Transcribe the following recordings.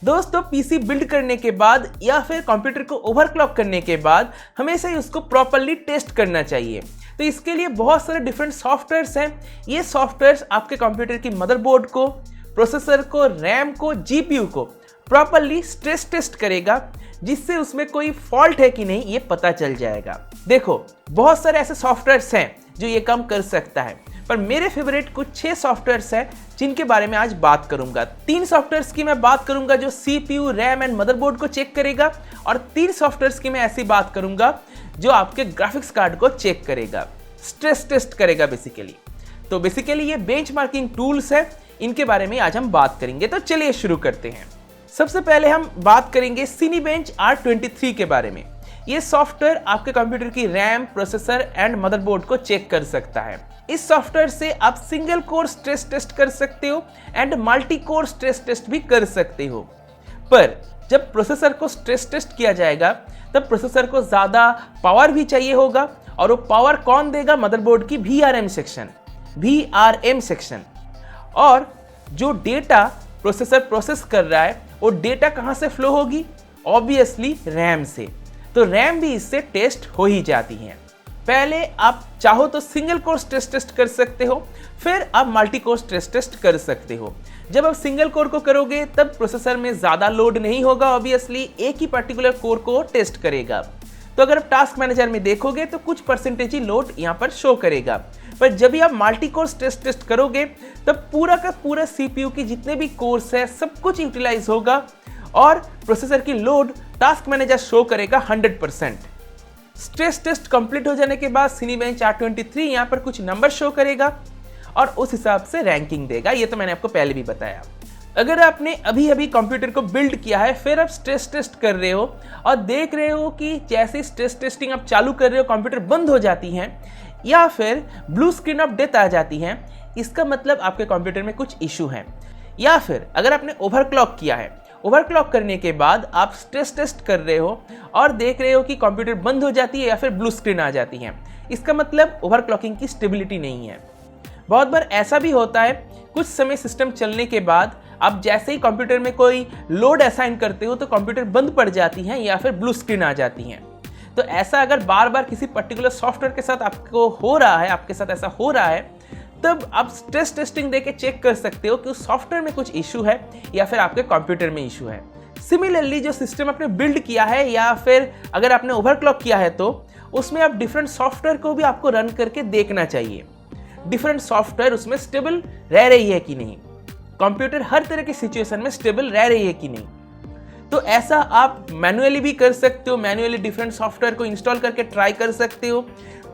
दोस्तों PC build करने के बाद या फिर कंप्यूटर को ओवरक्लॉक करने के बाद हमेशा ही उसको प्रॉपर्ली टेस्ट करना चाहिए। तो इसके लिए बहुत सारे डिफरेंट सॉफ्टवेयर्स हैं। ये सॉफ्टवेयर्स आपके कंप्यूटर की मदरबोर्ड को, प्रोसेसर को, रैम को, जीपीयू को प्रॉपर्ली स्ट्रेस टेस्ट करेगा, जिससे उसमें कोई फॉल्ट है कि नहीं ये पता चल जाएगा। देखो बहुत सारे ऐसे सॉफ्टवेयर्स हैं जो ये काम कर सकता है, पर मेरे फेवरेट कुछ 6 सॉफ्टवेयर्स हैं जिनके बारे में आज बात करूंगा। 3 सॉफ्टवेयर्स की मैं बात करूंगा जो सीपीयू, रैम एंड मदरबोर्ड को चेक करेगा, और 3 सॉफ्टवेयर्स की मैं ऐसी बात करूंगा जो आपके ग्राफिक्स कार्ड को चेक करेगा, स्ट्रेस टेस्ट करेगा बेसिकली। तो बेसिकली ये बेंचमार्किंग टूल्स है, इनके बारे में आज हम बात करेंगे। तो चलिए शुरू करते हैं। सबसे पहले हम बात करेंगे सिनीबेंच R23 के बारे में। ये सॉफ्टवेयर आपके कंप्यूटर की रैम, प्रोसेसर एंड मदरबोर्ड को चेक कर सकता है। इस सॉफ्टवेयर से आप सिंगल कोर स्ट्रेस टेस्ट कर सकते हो and multi core stress test भी कर सकते हो। पर जब प्रोसेसर को स्ट्रेस टेस्ट किया जाएगा तब प्रोसेसर को ज़्यादा पावर भी चाहिए होगा, और वो पावर कौन देगा? मदरबोर्ड की VRM सेक्शन। और जो डेटा प्रोसेसर प्रोसेस कर रहा है वो डेटा कहाँ से फ्लो होगी? ऑब्वियसली रैम से। तो रैम भी इससे टेस्ट हो ही जाती है। पहले आप चाहो तो सिंगल कोर स्ट्रेस टेस्ट कर सकते हो, फिर आप मल्टी कोर स्ट्रेस टेस्ट कर सकते हो। जब आप सिंगल कोर को करोगे तब प्रोसेसर में ज़्यादा लोड नहीं होगा, ऑब्वियसली एक ही पर्टिकुलर कोर को टेस्ट करेगा। तो अगर आप टास्क मैनेजर में देखोगे तो कुछ परसेंटेज ही लोड यहाँ पर शो करेगा। पर जब भी आप मल्टी कोर स्ट्रेस टेस्ट करोगे तब पूरा का पूरा सीपीयू की जितने भी कोर्स है सब कुछ यूटिलाइज होगा, और प्रोसेसर की लोड टास्क मैनेजर शो करेगा 100%। स्ट्रेस टेस्ट कंप्लीट हो जाने के बाद सिनीबेंच R23 यहाँ पर कुछ नंबर शो करेगा और उस हिसाब से रैंकिंग देगा। ये तो मैंने आपको पहले भी बताया। अगर आपने अभी अभी कंप्यूटर को बिल्ड किया है, फिर आप स्ट्रेस टेस्ट कर रहे हो और देख रहे हो कि जैसे स्ट्रेस टेस्टिंग आप चालू कर रहे हो कंप्यूटर बंद हो जाती है या फिर ब्लू स्क्रीन ऑफ डेथ आ जाती है, इसका मतलब आपके कंप्यूटर में कुछ इशू है। या फिर अगर आपने ओवरक्लॉक किया है, ओवरक्लॉक करने के बाद आप स्ट्रेस टेस्ट कर रहे हो और देख रहे हो कि कंप्यूटर बंद हो जाती है या फिर ब्लू स्क्रीन आ जाती है, इसका मतलब ओवरक्लॉकिंग की स्टेबिलिटी नहीं है। बहुत बार ऐसा भी होता है, कुछ समय सिस्टम चलने के बाद आप जैसे ही कंप्यूटर में कोई लोड असाइन करते हो तो कंप्यूटर बंद पड़ जाती है या फिर ब्लू स्क्रीन आ जाती है। तो ऐसा अगर बार बार किसी पर्टिकुलर सॉफ्टवेयर के साथ आपको हो रहा है, आपके साथ ऐसा हो रहा है, तब आप स्ट्रेस टेस्टिंग देके चेक कर सकते हो कि उस सॉफ्टवेयर में कुछ इशू है या फिर आपके कंप्यूटर में इशू है। सिमिलरली जो सिस्टम आपने बिल्ड किया है या फिर अगर आपने ओवरक्लॉक किया है तो उसमें आप डिफरेंट सॉफ्टवेयर को भी आपको रन करके देखना चाहिए, डिफरेंट सॉफ्टवेयर उसमें स्टेबल रह रही है कि नहीं, कंप्यूटर हर तरह की सिचुएशन में स्टेबल रह रही है कि नहीं। तो ऐसा आप मैन्युअली भी कर सकते हो, मैन्युअली डिफरेंट सॉफ्टवेयर को इंस्टॉल करके ट्राई कर सकते हो।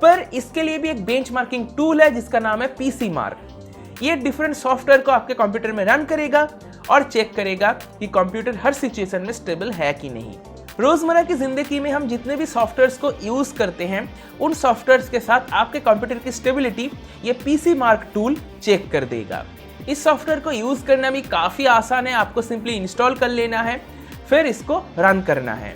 पर इसके लिए भी एक बेंचमार्किंग टूल है जिसका नाम है पीसी मार्क। ये डिफरेंट सॉफ्टवेयर को आपके कंप्यूटर में रन करेगा और चेक करेगा कि कंप्यूटर हर सिचुएशन में स्टेबल है कि नहीं। रोजमर्रा की जिंदगी में हम जितने भी सॉफ्टवेयर्स को यूज करते हैं उन सॉफ्टवेयर्स के साथ आपके कंप्यूटर की स्टेबिलिटी ये पीसी मार्क टूल चेक कर देगा। इस सॉफ्टवेयर को यूज करना भी काफी आसान है, आपको सिंपली इंस्टॉल कर लेना है, फिर इसको रन करना है।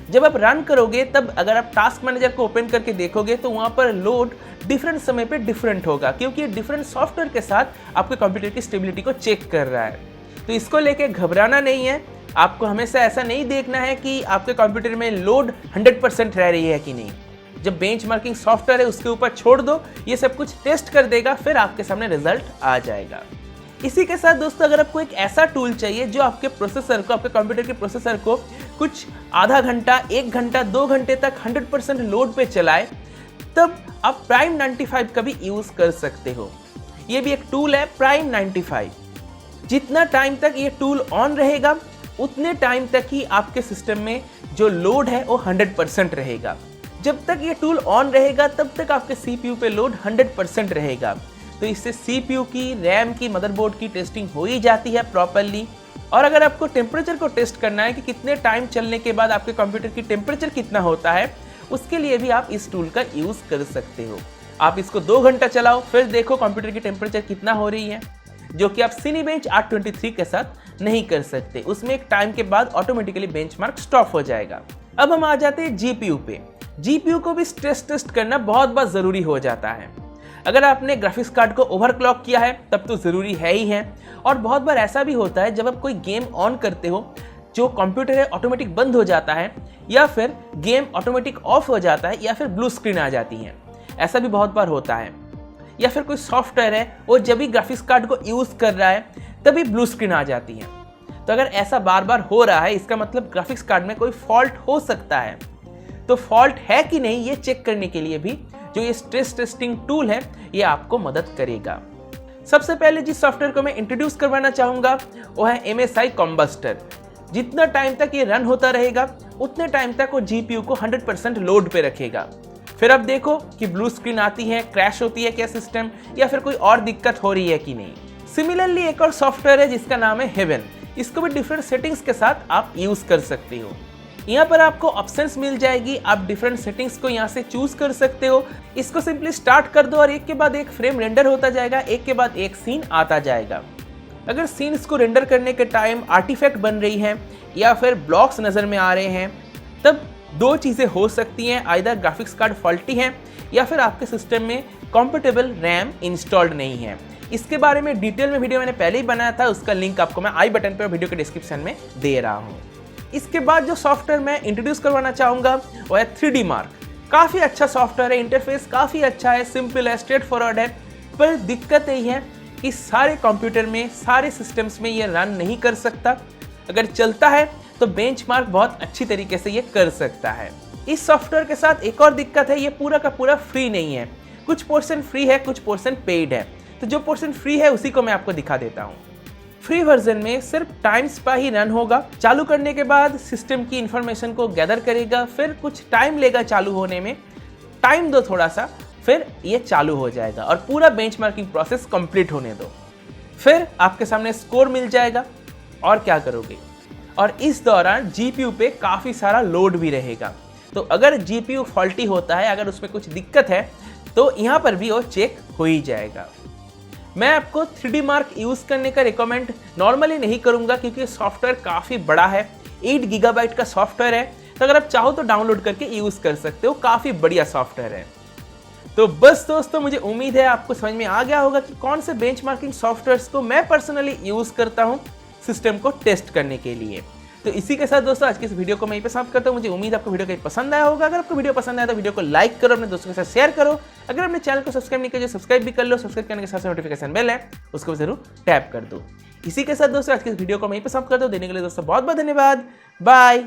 जब आप रन करोगे तब अगर आप टास्क मैनेजर को ओपन करके देखोगे तो वहाँ पर लोड डिफरेंट समय पे डिफरेंट होगा, क्योंकि डिफरेंट सॉफ्टवेयर के साथ आपके कंप्यूटर की स्टेबिलिटी को चेक कर रहा है। तो इसको लेके घबराना नहीं है। आपको हमेशा ऐसा नहीं देखना है कि आपके कंप्यूटर में लोड 100% रह रही है कि नहीं। जब बेंचमार्किंग सॉफ्टवेयर है उसके ऊपर छोड़ दो, ये सब कुछ टेस्ट कर देगा, फिर आपके सामने रिजल्ट आ जाएगा। इसी के साथ दोस्तों अगर आपको एक ऐसा टूल चाहिए जो आपके प्रोसेसर को, आपके कंप्यूटर के प्रोसेसर को कुछ आधा घंटा, 1 घंटा, 2 घंटे तक 100% लोड पे चलाए, तब आप प्राइम 95 का भी यूज़ कर सकते हो। ये भी एक टूल है प्राइम 95। जितना टाइम तक ये टूल ऑन रहेगा उतने टाइम तक ही आपके सिस्टम में जो लोड है वो 100% रहेगा। जब तक ये टूल ऑन रहेगा तब तक आपके सीपीयू पे लोड 100% रहेगा। तो इससे सीपीयू की, रैम की, मदरबोर्ड की टेस्टिंग हो ही जाती है प्रॉपर्ली। और अगर आपको टेम्परेचर को टेस्ट करना है कि कितने टाइम चलने के बाद आपके कंप्यूटर की टेम्परेचर कितना होता है, उसके लिए भी आप इस टूल का यूज़ कर सकते हो। आप इसको 2 घंटा चलाओ, फिर देखो कंप्यूटर की टेम्परेचर कितना हो रही है, जो कि आप सिनीबेंच R23 के साथ नहीं कर सकते। उसमें एक टाइम के बाद ऑटोमेटिकली बेंचमार्क स्टॉप हो जाएगा। अब हम आ जाते हैं जीपीयू पे। जीपीयू को भी स्ट्रेस टेस्ट करना बहुत बहुत ज़रूरी हो जाता है। अगर आपने ग्राफिक्स कार्ड को ओवरक्लॉक किया है तब तो ज़रूरी है ही है। और बहुत बार ऐसा भी होता है जब आप कोई गेम ऑन करते हो जो कंप्यूटर है ऑटोमेटिक बंद हो जाता है, या फिर गेम ऑटोमेटिक ऑफ हो जाता है, या फिर ब्लू स्क्रीन आ जाती है। ऐसा भी बहुत बार होता है। या फिर कोई सॉफ्टवेयर है वो जब भी ग्राफिक्स कार्ड को यूज़ कर रहा है तभी ब्लू स्क्रीन आ जाती है। तो अगर ऐसा बार बार हो रहा है, इसका मतलब ग्राफिक्स कार्ड में कोई फॉल्ट हो सकता है। तो फॉल्ट है कि नहीं ये चेक करने के लिए भी जो ये स्ट्रेस टेस्टिंग टूल है ये आपको मदद करेगा। सबसे पहले जिस सॉफ्टवेयर को मैं इंट्रोड्यूस करवाना चाहूँगा वो है MSI कॉम्बस्टर। जितना टाइम तक ये रन होता रहेगा उतने टाइम तक वो GPU को 100% लोड पे रखेगा। फिर अब देखो कि ब्लू स्क्रीन आती है, क्रैश होती है क्या सिस्टम, या फिर कोई और दिक्कत हो रही है कि नहीं। सिमिलरली एक और सॉफ्टवेयर है जिसका नाम है हेवन। इसको भी डिफरेंट सेटिंग्स के साथ आप यूज कर सकते हो। यहाँ पर आपको ऑप्शंस मिल जाएगी, आप डिफरेंट सेटिंग्स को यहाँ से चूज कर सकते हो। इसको सिंपली स्टार्ट कर दो और एक के बाद एक फ्रेम रेंडर होता जाएगा, एक के बाद एक सीन आता जाएगा। अगर सीन्स को रेंडर करने के टाइम आर्टिफैक्ट बन रही है या फिर ब्लॉक्स नज़र में आ रहे हैं, तब दो चीज़ें हो सकती हैं, आइदर ग्राफिक्स कार्ड फॉल्टी है या फिर आपके सिस्टम में कंपैटिबल रैम इंस्टॉल्ड नहीं है। इसके बारे में डिटेल में वीडियो मैंने पहले ही बनाया था, उसका लिंक आपको मैं आई बटन पर वीडियो के डिस्क्रिप्शन में दे रहा हूँ। इसके बाद जो सॉफ्टवेयर मैं इंट्रोड्यूस करवाना चाहूँगा वो है 3D मार्क। काफ़ी अच्छा सॉफ्टवेयर है, इंटरफेस काफ़ी अच्छा है, सिंपल है, स्ट्रेट फॉरवर्ड है। पर दिक्कत यही है कि सारे कंप्यूटर में, सारे सिस्टम्स में ये रन नहीं कर सकता। अगर चलता है तो बेंचमार्क बहुत अच्छी तरीके से ये कर सकता है। इस सॉफ्टवेयर के साथ एक और दिक्कत है, ये पूरा का पूरा फ्री नहीं है। कुछ पोर्शन फ्री है, कुछ पोर्शन पेड है। तो जो पोर्शन फ्री है उसी को मैं आपको दिखा देता हूँ। फ्री वर्जन में सिर्फ टाइम स्पा ही रन होगा। चालू करने के बाद सिस्टम की इंफॉर्मेशन को गैदर करेगा, फिर कुछ टाइम लेगा चालू होने में, टाइम दो थोड़ा सा, फिर ये चालू हो जाएगा और पूरा बेंचमार्किंग प्रोसेस कंप्लीट होने दो। फिर आपके सामने स्कोर मिल जाएगा और क्या करोगे। और इस दौरान GPU पे काफ़ी सारा लोड भी रहेगा। तो अगर GPU फॉल्टी होता है, अगर उसमें कुछ दिक्कत है, तो यहाँ पर भी वो चेक हो ही जाएगा। मैं आपको 3D मार्क यूज़ करने का रिकमेंड नॉर्मली नहीं करूँगा क्योंकि सॉफ्टवेयर काफ़ी बड़ा है, 8 GB का सॉफ्टवेयर है। तो अगर आप चाहो तो डाउनलोड करके यूज़ कर सकते हो, काफ़ी बढ़िया सॉफ्टवेयर है। तो बस दोस्तों, मुझे उम्मीद है आपको समझ में आ गया होगा कि कौन से बेंचमार्किंग सॉफ्टवेयर्स को मैं पर्सनली यूज़ करता हूँ सिस्टम को टेस्ट करने के लिए। तो इसी के साथ दोस्तों आज की इस वीडियो को मैं यहीं पे समाप्त करता हूँ। मुझे उम्मीद है आपको वीडियो कहीं पसंद आया होगा। अगर आपको वीडियो पसंद आया तो वीडियो को लाइक करो, अपने दोस्तों के साथ शेयर करो। अगर अपने चैनल को सब्सक्राइब नहीं किया तो सब्सक्राइब भी कर लो। सब्सक्राइब करने के साथ नोटिफिकेशन बेल है उसको जरूर टैप कर दो। इसी के साथ दोस्तों आज की इस वीडियो को मैं यहीं पे समाप्त करता हूँ। देने के लिए दोस्तों बहुत बहुत धन्यवाद। बाय।